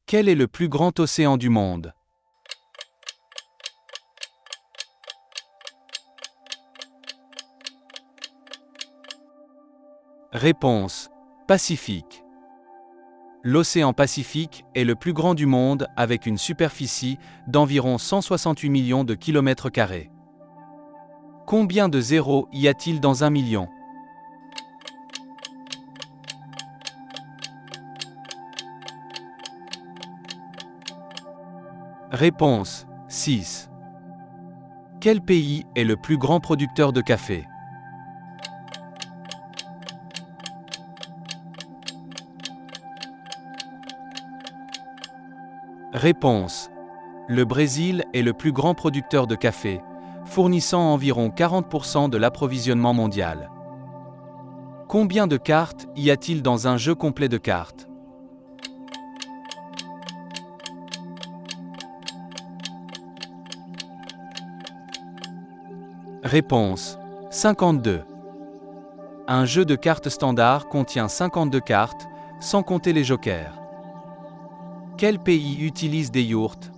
Quel est le plus grand océan du monde? Réponse: Pacifique. L'océan Pacifique est le plus grand du monde avec une superficie d'environ 168 millions de kilomètres carrés. Combien de zéros y a-t-il dans 1 million? Réponse: 6. Quel pays est le plus grand producteur de café? Réponse: Le Brésil est le plus grand producteur de café, fournissant environ 40% de l'approvisionnement mondial. Combien de cartes y a-t-il dans un jeu complet de cartes? Réponse: 52. Un jeu de cartes standard contient 52 cartes, sans compter les jokers. Quel pays utilise des yourtes?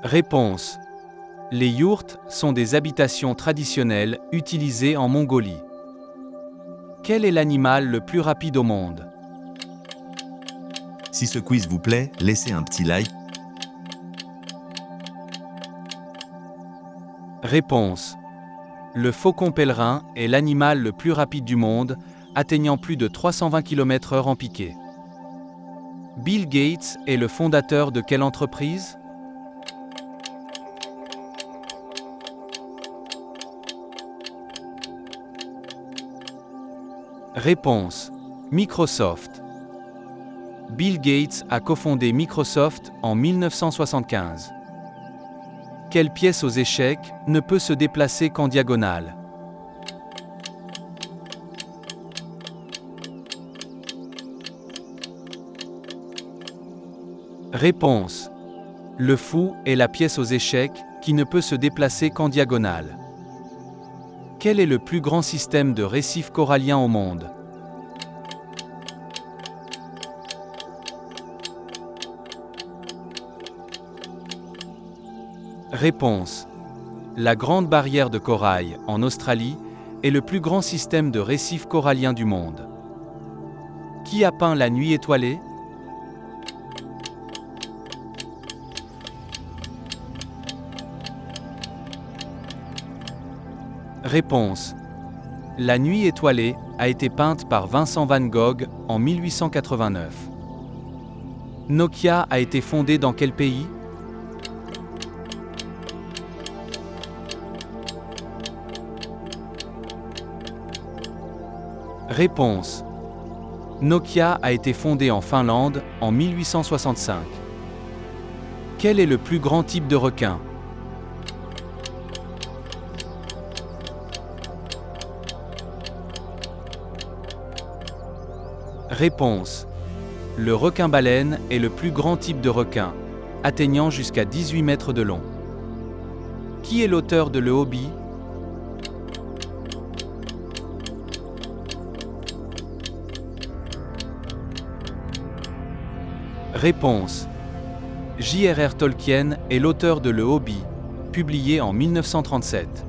Réponse: Les yourtes sont des habitations traditionnelles utilisées en Mongolie. Quel est l'animal le plus rapide au monde? Si ce quiz vous plaît, laissez un petit like. Réponse: Le faucon pèlerin est l'animal le plus rapide du monde, atteignant plus de 320 km/h en piqué. Bill Gates est le fondateur de quelle entreprise? Réponse: Microsoft. Bill Gates a cofondé Microsoft en 1975. Quelle pièce aux échecs ne peut se déplacer qu'en diagonale? Réponse: Le fou est la pièce aux échecs qui ne peut se déplacer qu'en diagonale. Quel est le plus grand système de récifs coralliens au monde? Réponse: La Grande Barrière de Corail, en Australie, est le plus grand système de récifs coralliens du monde. Qui a peint La Nuit étoilée? Réponse: La Nuit étoilée a été peinte par Vincent van Gogh en 1889. Nokia a été fondé dans quel pays? Réponse: Nokia a été fondé en Finlande en 1865. Quel est le plus grand type de requin? Réponse: Le requin-baleine est le plus grand type de requin, atteignant jusqu'à 18 mètres de long. Qui est l'auteur de Le Hobbit? Réponse: J.R.R. Tolkien est l'auteur de Le Hobbit, publié en 1937.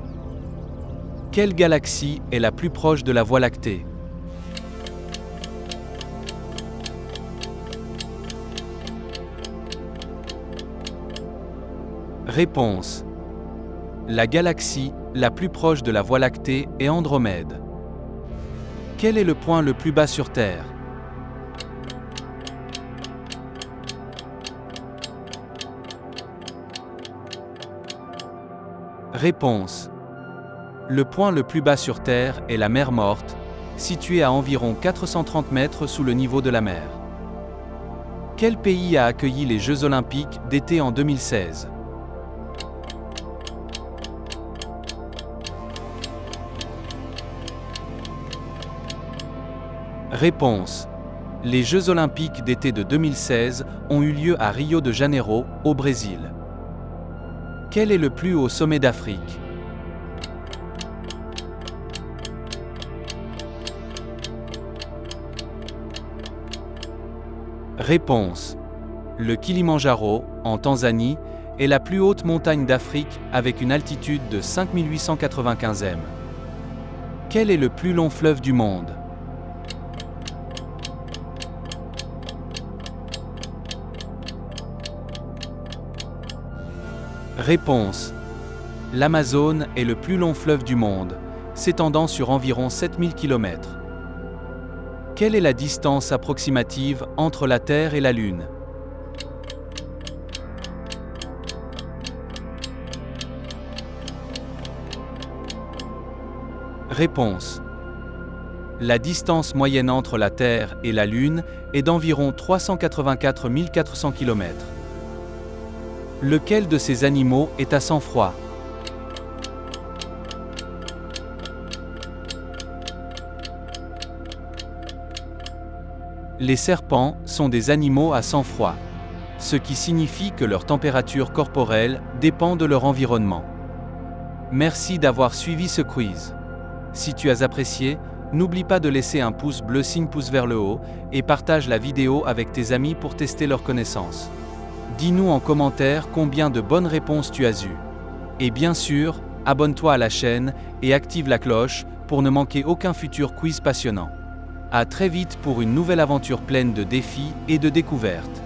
Quelle galaxie est la plus proche de la Voie lactée? Réponse: La galaxie la plus proche de la Voie lactée est Andromède. Quel est le point le plus bas sur Terre? Réponse: Le point le plus bas sur Terre est la mer Morte, située à environ 430 mètres sous le niveau de la mer. Quel pays a accueilli les Jeux olympiques d'été en 2016? Réponse: Les Jeux olympiques d'été de 2016 ont eu lieu à Rio de Janeiro, au Brésil. Quel est le plus haut sommet d'Afrique? Réponse. Le Kilimandjaro, en Tanzanie, est la plus haute montagne d'Afrique avec une altitude de 5895 m. Quel est le plus long fleuve du monde? Réponse. L'Amazone est le plus long fleuve du monde, s'étendant sur environ 7000 km. Quelle est la distance approximative entre la Terre et la Lune? Réponse. La distance moyenne entre la Terre et la Lune est d'environ 384 400 km. Lequel de ces animaux est à sang froid? Les serpents sont des animaux à sang froid, ce qui signifie que leur température corporelle dépend de leur environnement. Merci d'avoir suivi ce quiz. Si tu as apprécié, n'oublie pas de laisser un pouce bleu signe pouce vers le haut et partage la vidéo avec tes amis pour tester leurs connaissances. Dis-nous en commentaire combien de bonnes réponses tu as eues. Et bien sûr, abonne-toi à la chaîne et active la cloche pour ne manquer aucun futur quiz passionnant. À très vite pour une nouvelle aventure pleine de défis et de découvertes.